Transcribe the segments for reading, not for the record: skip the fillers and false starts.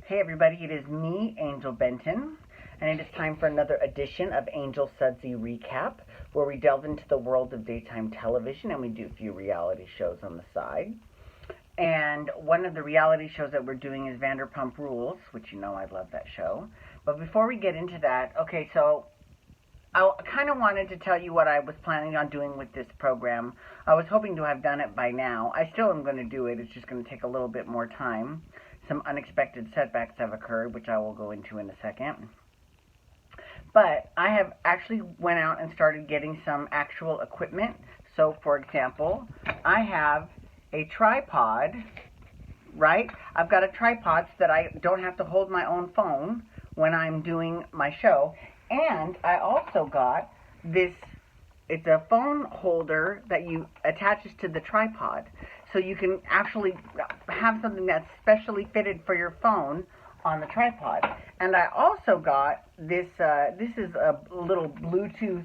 Hey everybody, it is me, Angel Benton, and it is time for another edition of Angel Sudsy Recap, where we delve into the world of daytime television and we do a few reality shows on the side. And one of the reality shows that we're doing is Vanderpump Rules, which you know I love that show. But before we get into that, okay, so I kind of wanted to tell you what I was planning on doing with this program. I was hoping to have done it by now. I still am going to do it. It's just going to take a little bit more time. Some unexpected setbacks have occurred, which I will go into in a second. But I have actually went out and started getting some actual equipment. So, for example, I have a tripod, right? I've got a tripod so that I don't have to hold my own phone when I'm doing my show. And I also got this, it's a phone holder that you attaches to the tripod. So you can actually have something that's specially fitted for your phone on the tripod. And I also got this, this is a little Bluetooth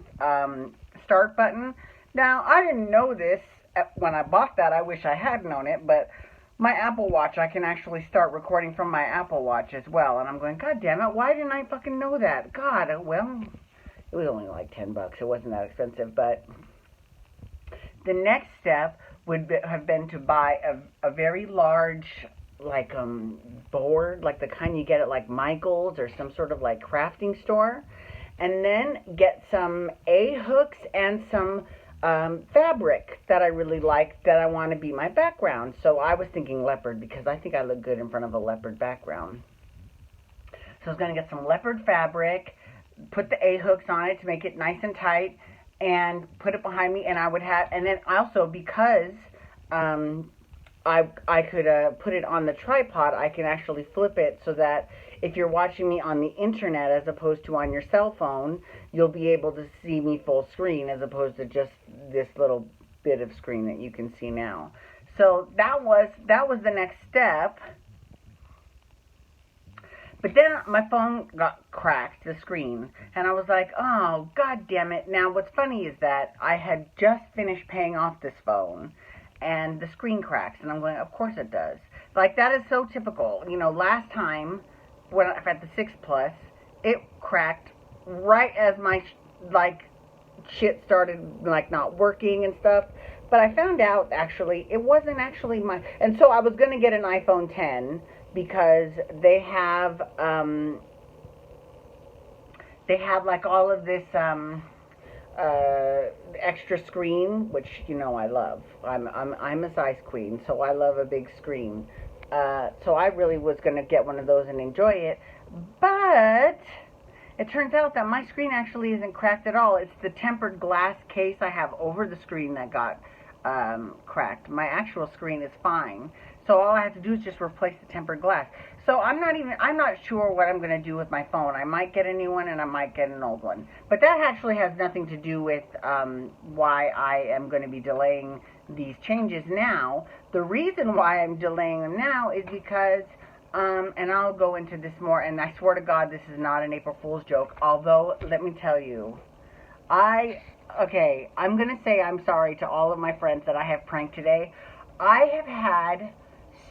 start button. Now, I didn't know this when I bought that. I wish I had known it, but my Apple Watch, I can actually start recording from my Apple Watch as well. And I'm going, God damn it, why didn't I fucking know that? God, well, it was only like $10. It wasn't that expensive, but the next step would have been to buy a very large, like, board, like the kind you get at, like, Michael's or some sort of, like, crafting store, and then get some A-hooks and some fabric that I really like that I want to be my background. So I was thinking leopard because I think I look good in front of a leopard background. So I was going to get some leopard fabric, put the A-hooks on it to make it nice and tight, and put it behind me, and I would have, and then also because I could put it on the tripod, I can actually flip it so that if you're watching me on the internet as opposed to on your cell phone, you'll be able to see me full screen as opposed to just this little bit of screen that you can see now. So that was the next step. But then my phone got cracked, the screen, and I was like, oh, God damn it. Now, what's funny is that I had just finished paying off this phone, and the screen cracks, and I'm going, of course it does. Like, that is so typical. You know, last time, when I had the 6 Plus, it cracked right as my, like, shit started, like, not working and stuff. But I found out, actually, it wasn't actually my, and so I was going to get an iPhone 10, because they have like all of this extra screen, which you know I love. I'm a size queen, so I love a big screen. So I really was gonna get one of those and enjoy it, but it turns out that my screen actually isn't cracked at all. It's the tempered glass case I have over the screen that got cracked. My actual screen is fine. So all I have to do is just replace the tempered glass. So I'm not sure what I'm going to do with my phone. I might get a new one and I might get an old one. But that actually has nothing to do with why I am going to be delaying these changes now. The reason why I'm delaying them now is because, and I'll go into this more, and I swear to God this is not an April Fool's joke, although let me tell you, okay, I'm going to say I'm sorry to all of my friends that I have pranked today. I have had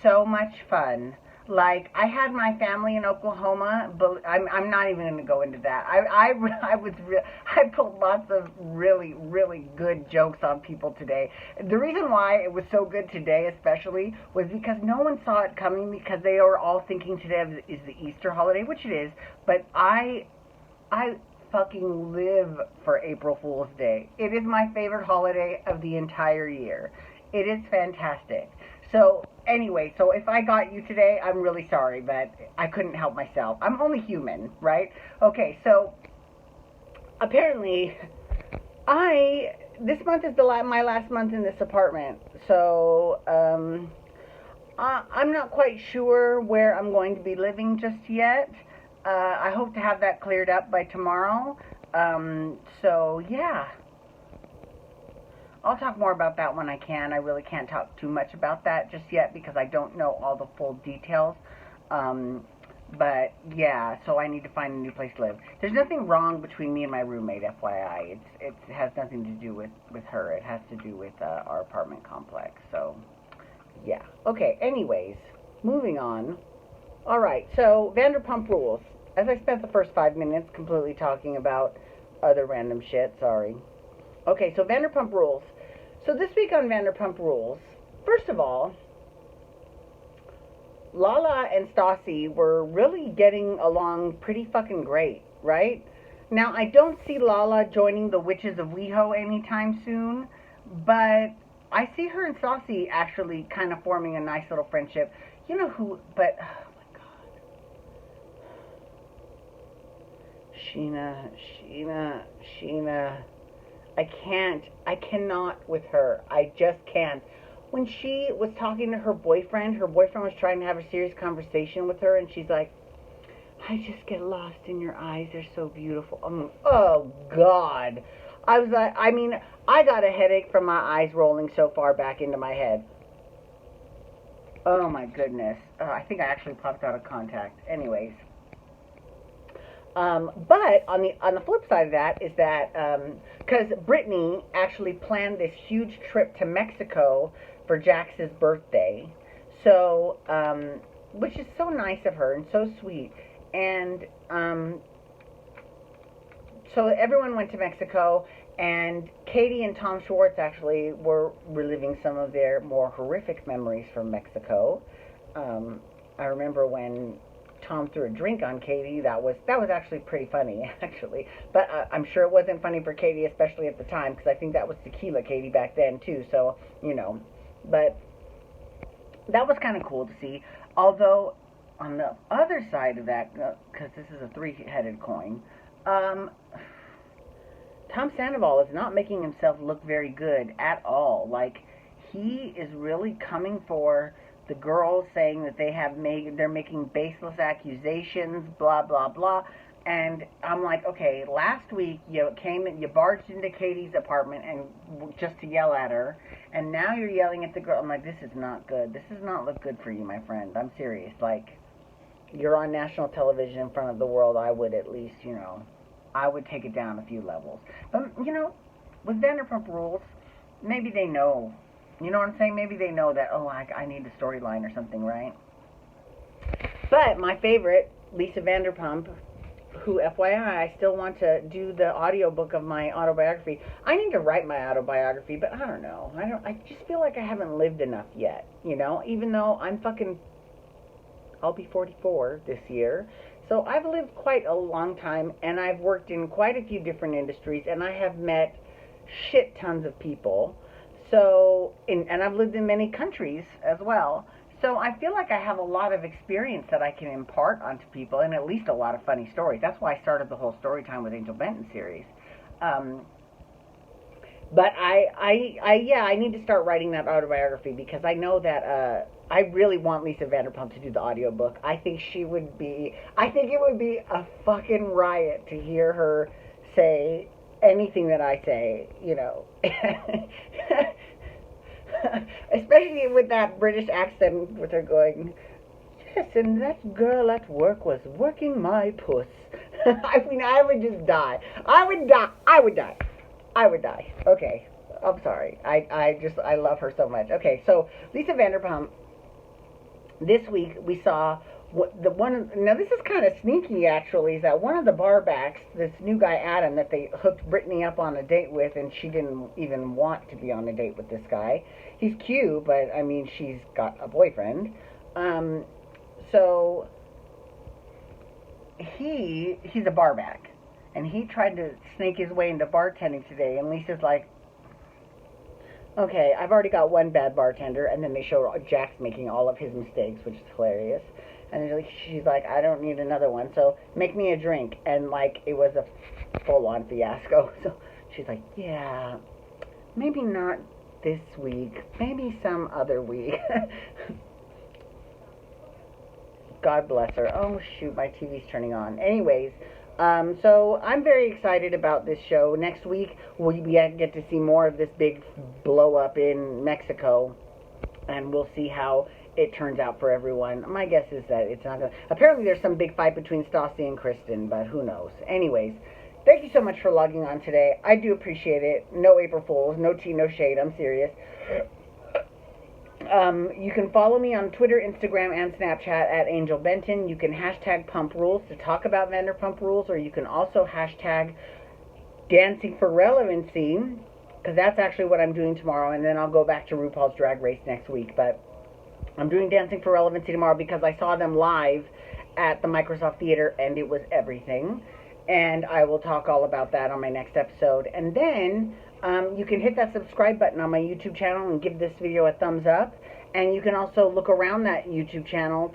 so much fun. Like, I had my family in Oklahoma, but I'm not even going to go into that. I pulled lots of really, really good jokes on people today. The reason why it was so good today especially was because no one saw it coming, because they were all thinking today is the Easter holiday, which it is, but I fucking live for April Fool's Day. It is my favorite holiday of the entire year. It is fantastic. So, anyway, so if I got you today, I'm really sorry, but I couldn't help myself. I'm only human, right? Okay, so, apparently, this month is my last month in this apartment, so, I'm not quite sure where I'm going to be living just yet. I hope to have that cleared up by tomorrow. So, yeah. I'll talk more about that when I can. I really can't talk too much about that just yet because I don't know all the full details. But, yeah, so I need to find a new place to live. There's nothing wrong between me and my roommate, FYI. It has nothing to do with her. It has to do with our apartment complex. So, yeah. Okay, anyways, moving on. Alright, so Vanderpump Rules. As I spent the first 5 minutes completely talking about other random shit, sorry. Okay, so Vanderpump Rules. So this week on Vanderpump Rules, first of all, Lala and Stassi were really getting along pretty fucking great, right? Now, I don't see Lala joining the Witches of WeHo anytime soon, but I see her and Stassi actually kind of forming a nice little friendship. You know who, but, oh my God. Sheena. I cannot with her. I just can't. When she was talking to her boyfriend was trying to have a serious conversation with her, and she's like, I just get lost in your eyes. They're so beautiful. I'm like, oh, God. I was like, I mean, I got a headache from my eyes rolling so far back into my head. Oh, my goodness. I think I actually popped out of contact. Anyways. But on the flip side of that is that, because Brittany actually planned this huge trip to Mexico for Jax's birthday. So, which is so nice of her and so sweet. And so everyone went to Mexico, and Katie and Tom Schwartz actually were reliving some of their more horrific memories from Mexico. I remember when Tom threw a drink on Katie. That was actually pretty funny, actually. But I'm sure it wasn't funny for Katie, especially at the time, because I think that was tequila Katie back then, too. So, you know. But that was kind of cool to see. Although, on the other side of that, because this is a three-headed coin, Tom Sandoval is not making himself look very good at all. Like, he is really coming for the girls, saying that they're making baseless accusations, blah, blah, blah. And I'm like, okay, last week you barged into Katie's apartment and just to yell at her, and now you're yelling at the girl. I'm like, this is not good. This does not look good for you, my friend. I'm serious. Like, you're on national television in front of the world. I would at least, I would take it down a few levels. But, with Vanderpump Rules, maybe they know. You know what I'm saying? Maybe they know that, I need a storyline or something, right? But my favorite, Lisa Vanderpump, who, FYI, I still want to do the audiobook of my autobiography. I need to write my autobiography, but I don't know. I just feel like I haven't lived enough yet, even though I'll be 44 this year. So I've lived quite a long time, and I've worked in quite a few different industries, and I have met shit tons of people. So, and I've lived in many countries as well. So I feel like I have a lot of experience that I can impart onto people, and at least a lot of funny stories. That's why I started the whole Storytime with Angel Benton series. But I need to start writing that autobiography, because I know that I really want Lisa Vanderpump to do the audiobook. I think it would be a fucking riot to hear her say anything that I say, especially with that British accent, with her going, yes, and that girl at work was working my puss. I mean, I would just die. I would die. Okay, I'm sorry. I love her so much. Okay, so Lisa Vanderpump, this week we saw now this is kind of sneaky, actually, is that one of the barbacks, this new guy Adam, that they hooked Brittany up on a date with, and she didn't even want to be on a date with this guy. He's cute, but I mean, she's got a boyfriend. So he's a barback, and he tried to snake his way into bartending today, and Lisa's like, okay, I've already got one bad bartender, and then they show Jax making all of his mistakes, which is hilarious. And she's like, I don't need another one, so make me a drink. And, it was a full-on fiasco. So she's like, yeah, maybe not this week. Maybe some other week. God bless her. Oh, shoot, my TV's turning on. Anyways, so I'm very excited about this show. Next week, we get to see more of this big blow-up in Mexico. And we'll see how it turns out for everyone. My guess is that it's not going to... Apparently there's some big fight between Stassi and Kristen, but who knows. Anyways, thank you so much for logging on today. I do appreciate it. No April Fools, no tea, no shade. I'm serious. You can follow me on Twitter, Instagram, and Snapchat at Angel Benton. You can hashtag Pump Rules to talk about Vanderpump Rules, or you can also hashtag Dancing for Relevancy, because that's actually what I'm doing tomorrow, and then I'll go back to RuPaul's Drag Race next week. But I'm doing Dancing for Relevancy tomorrow because I saw them live at the Microsoft Theater, and it was everything. And I will talk all about that on my next episode. And then you can hit that subscribe button on my YouTube channel and give this video a thumbs up. And you can also look around that YouTube channel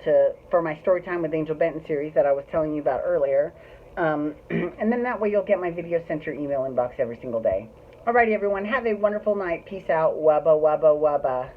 for my Storytime with Angel Benton series that I was telling you about earlier. And then that way you'll get my videos sent to your email inbox every single day. Alrighty, everyone. Have a wonderful night. Peace out. Wubba, wubba, wubba.